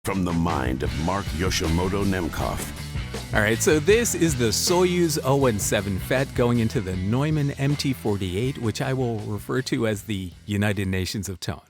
From the mind of Mark Yoshimoto Nemkov. All right, so this is the Soyuz 017 FET going into the Neumann MT-48, which I will refer to as the United Nations of Tone.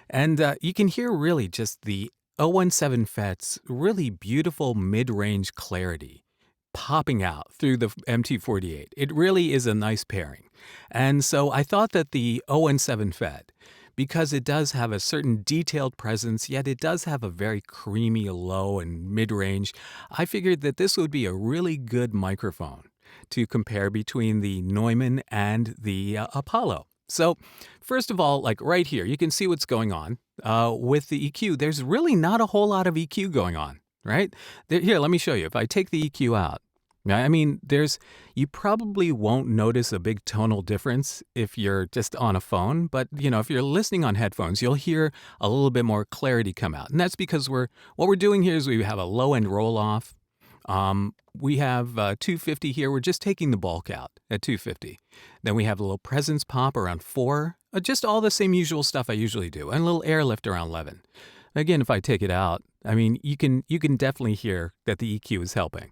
And you can hear really just the 017 FET's really beautiful mid-range clarity popping out through the MT-48. It really is a nice pairing. And so I thought that the 017 FET, because it does have a certain detailed presence, yet it does have a very creamy low and mid-range, I figured that this would be a really good microphone to compare between the Neumann and the Apollo. So first of all, like right here, you can see what's going on with the EQ. There's really not a whole lot of EQ going on, right? Here, let me show you. If I take the EQ out, I mean, you probably won't notice a big tonal difference if you're just on a phone, but if you're listening on headphones, you'll hear a little bit more clarity come out. And that's because what we're doing here is we have a low end roll off. We have 250 here. We're just taking the bulk out at 250. Then we have a little presence pop around 4, just all the same usual stuff I usually do, and a little airlift around 11. Again, if I take it out, I mean, you can definitely hear that the EQ is helping.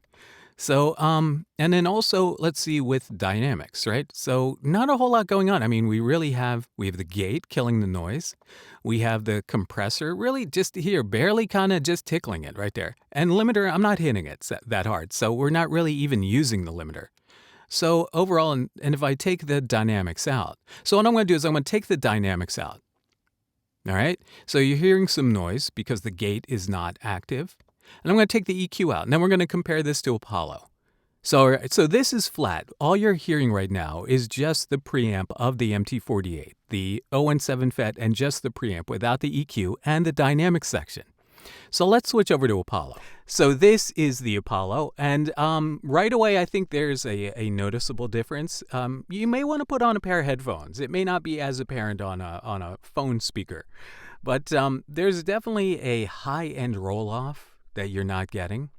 So, and then also, let's see with dynamics, right? So not a whole lot going on. I mean, we have the gate killing the noise. We have the compressor really just here, barely kind of just tickling it right there. And limiter, I'm not hitting it that hard. So we're not really even using the limiter. So overall, and if I take the dynamics out, so what I'm going to do is I'm going to take the dynamics out. All right. So you're hearing some noise because the gate is not active. And I'm going to take the EQ out, and then we're going to compare this to Apollo. So this is flat. All you're hearing right now is just the preamp of the MT-48, the 017 FET, and just the preamp without the EQ and the dynamic section. So let's switch over to Apollo. So this is the Apollo, and right away I think there's a noticeable difference. You may want to put on a pair of headphones. It may not be as apparent on a phone speaker, but there's definitely a high-end roll-off that you're not getting.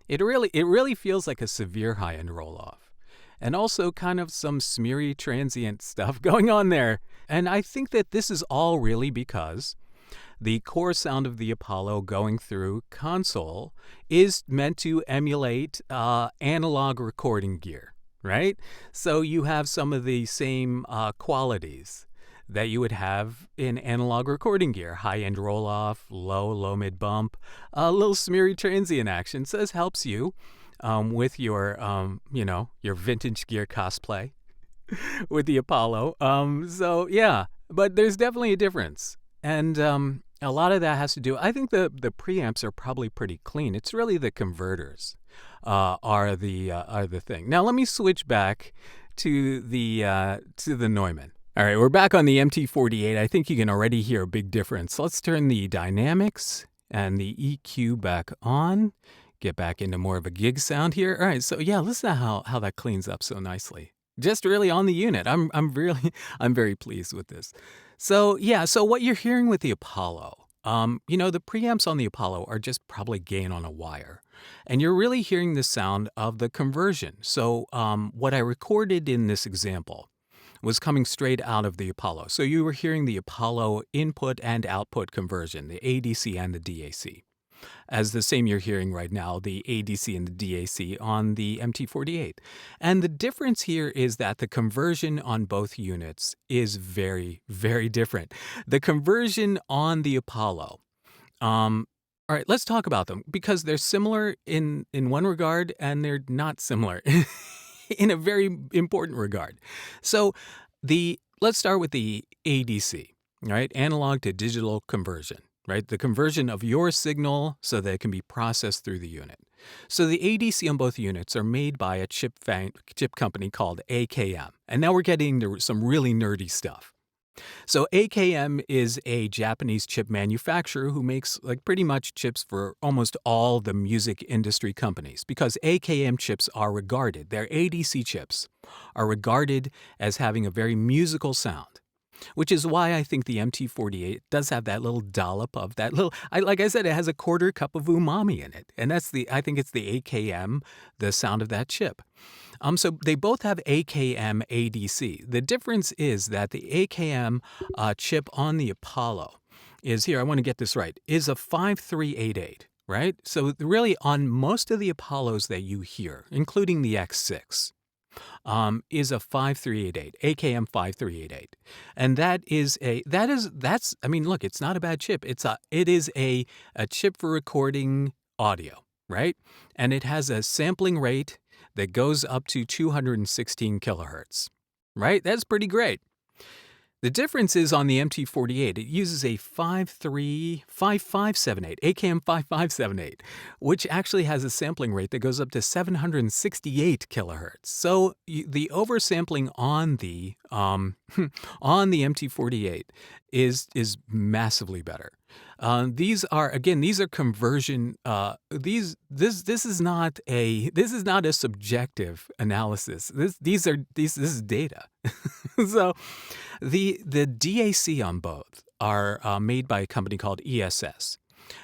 It really feels like a severe high-end roll-off. And also kind of some smeary transient stuff going on there. And I think that this is all really because the core sound of the Apollo going through console is meant to emulate analog recording gear, right? So you have some of the same qualities that you would have in analog recording gear. High-end roll-off, low mid bump, a little smeary transient action. So this helps you with your vintage gear cosplay with the Apollo. So yeah, but there's definitely a difference. And a lot of that has to do, I think the preamps are probably pretty clean. It's really the converters are the thing. Now let me switch back to the Neumann. All right, we're back on the MT-48. I think you can already hear a big difference. Let's turn the dynamics and the EQ back on. Get back into more of a gig sound here. All right, so yeah, listen to how that cleans up so nicely. Just really on the unit. I'm very pleased with this. So yeah, so what you're hearing with the Apollo, the preamps on the Apollo are just probably gain on a wire. And you're really hearing the sound of the conversion. So what I recorded in this example was coming straight out of the Apollo. So you were hearing the Apollo input and output conversion, the ADC and the DAC. As the same you're hearing right now, the ADC and the DAC on the MT-48. And the difference here is that the conversion on both units is very, very different. The conversion on the Apollo, all right, let's talk about them because they're similar in one regard and they're not similar in a very important regard. So let's start with the ADC, right? Analog to digital conversion, right? The conversion of your signal so that it can be processed through the unit. So the ADC on both units are made by a chip company called AKM. And now we're getting to some really nerdy stuff. So AKM is a Japanese chip manufacturer who makes pretty much chips for almost all the music industry companies because AKM chips are regarded, their ADC chips are regarded as having a very musical sound, which is why I think the MT-48 does have that little dollop of that little, like I said, it has a quarter cup of umami in it. And I think it's the AKM, the sound of that chip. So they both have AKM ADC. The difference is that the AKM chip on the Apollo is here, I want to get this right, is a 5388, right? So really on most of the Apollos that you hear, including the X6, is a 5388, AKM 5388. And I mean, look, it's not a bad chip. It is a chip for recording audio, right? And it has a sampling rate that goes up to 216 kilohertz, right? That's pretty great. The difference is on the MT-48, it uses a 5578, AKM 5578, which actually has a sampling rate that goes up to 768 kilohertz. So the oversampling on the on the MT-48 is massively better. These are conversion. This is not a subjective analysis. This is data. So the DAC on both are made by a company called ESS.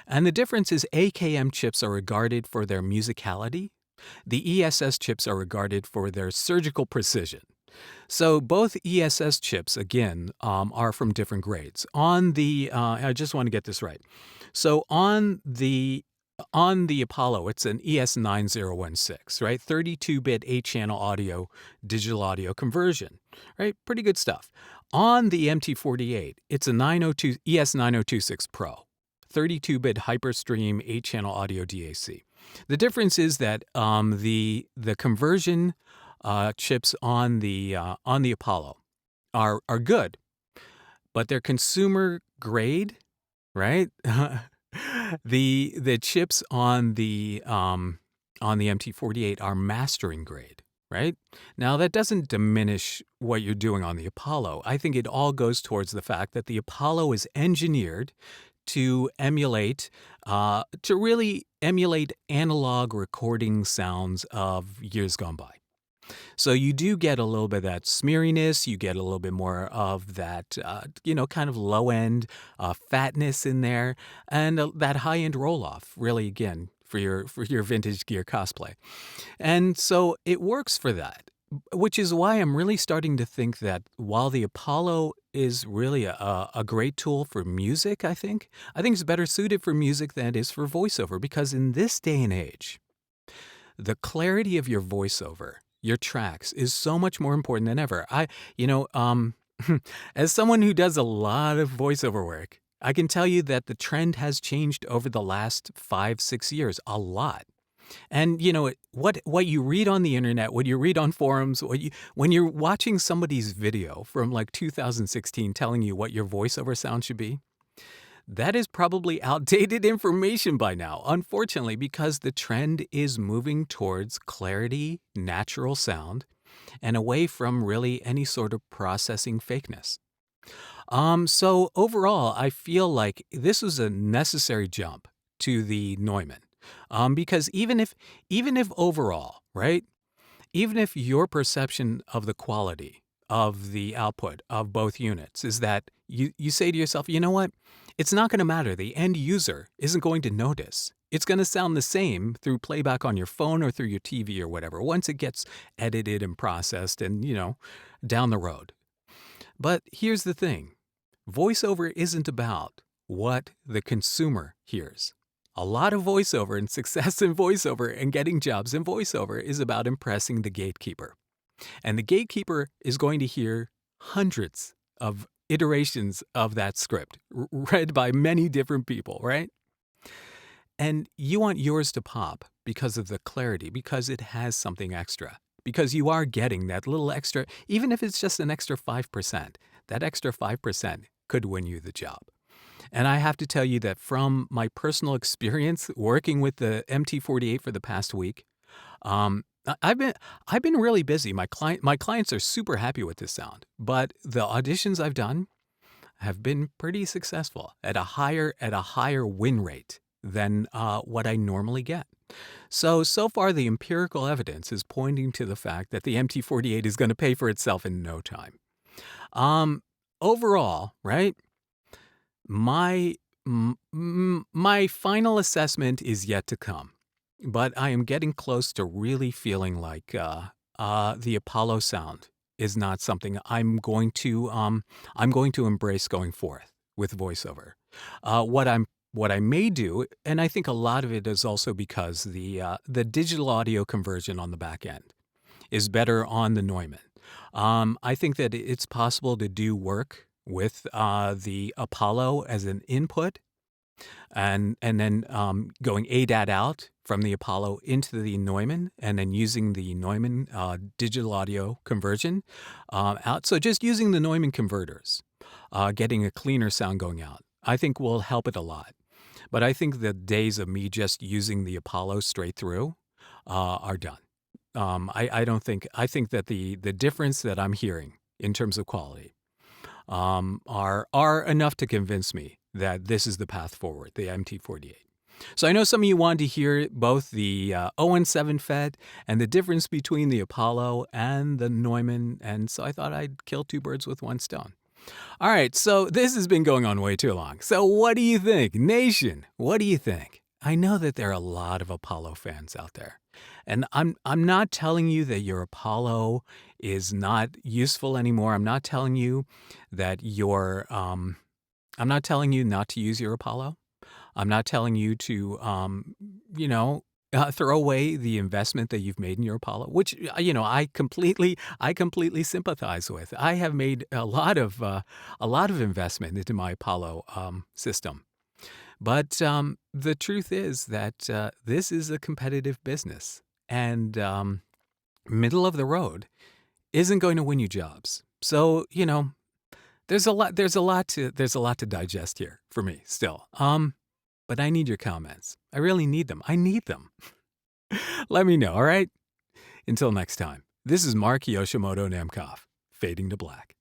And the difference is AKM chips are regarded for their musicality. The ESS chips are regarded for their surgical precision. So both ESS chips, again, are from different grades. On the, I just want to get this right. So on the Apollo, it's an ES9016, right? 32-bit 8-channel audio, digital audio conversion, right? Pretty good stuff. On the MT-48, it's a ES9026 Pro, 32-bit Hyperstream 8-channel audio DAC. The difference is that the conversion chips on the Apollo are good, but they're consumer grade, right? The chips on the MT-48 are mastering grade, right? Now that doesn't diminish what you're doing on the Apollo. I think it all goes towards the fact that the Apollo is engineered to really emulate analog recording sounds of years gone by. So you do get a little bit of that smeariness, you get a little bit more of that, kind of low-end fatness in there, and that high-end roll-off, really, again, for your vintage gear cosplay. And so it works for that, which is why I'm really starting to think that while the Apollo is really a great tool for music, I think it's better suited for music than it is for voiceover, because in this day and age, the clarity of your voiceover, your tracks, is so much more important than ever. As someone who does a lot of voiceover work, I can tell you that the trend has changed over the last 5-6 years a lot. And what you read on the internet, what you read on forums, when you're watching somebody's video from like 2016 telling you what your voiceover sound should be, that is probably outdated information by now, unfortunately, because the trend is moving towards clarity, natural sound, and away from really any sort of processing fakeness. So overall, I feel like this was a necessary jump to the Neumann, because even if overall, right, even if your perception of the quality of the output of both units is that you say to yourself, you know what? It's not going to matter. The end user isn't going to notice. It's going to sound the same through playback on your phone or through your TV or whatever, once it gets edited and processed and, down the road. But here's the thing. Voiceover isn't about what the consumer hears. A lot of voiceover and success in voiceover and getting jobs in voiceover is about impressing the gatekeeper. And the gatekeeper is going to hear hundreds of iterations of that script read by many different people, right? And you want yours to pop because of the clarity, because it has something extra, because you are getting that little extra, even if it's just an extra 5%, that extra 5% could win you the job. And I have to tell you that from my personal experience working with the MT-48 for the past week, I've been really busy. My clients are super happy with this sound, but the auditions I've done have been pretty successful at a higher win rate than what I normally get. So far the empirical evidence is pointing to the fact that the MT-48 is going to pay for itself in no time. Overall, right? My final assessment is yet to come. But I am getting close to really feeling like the Apollo sound is not something I'm going to embrace going forth. with voiceover. What I may do, and I think a lot of it is also because the digital audio conversion on the back end is better on the Neumann. I think that it's possible to do work with the Apollo as an input, and then going ADAT out from the Apollo into the Neumann, and then using the Neumann digital audio conversion out. So just using the Neumann converters, getting a cleaner sound going out, I think will help it a lot. But I think the days of me just using the Apollo straight through are done. I think that the difference that I'm hearing in terms of quality are enough to convince me that this is the path forward, the MT-48. So I know some of you wanted to hear both the 017 FET and the difference between the Apollo and the Neumann, and so I thought I'd kill two birds with one stone. All right, so this has been going on way too long. So what do you think, Nation? What do you think? I know that there are a lot of Apollo fans out there. And I'm not telling you that your Apollo is not useful anymore. I'm not telling you that I'm not telling you not to use your Apollo. I'm not telling you to throw away the investment that you've made in your Apollo, which I completely sympathize with. I have made a lot of investment into my Apollo system. But the truth is that this is a competitive business, and middle of the road isn't going to win you jobs. So there's a lot to digest here for me still. But I need your comments. I really need them. I need them. Let me know. All right. Until next time. This is Mark Yoshimoto Nemkov, fading to black.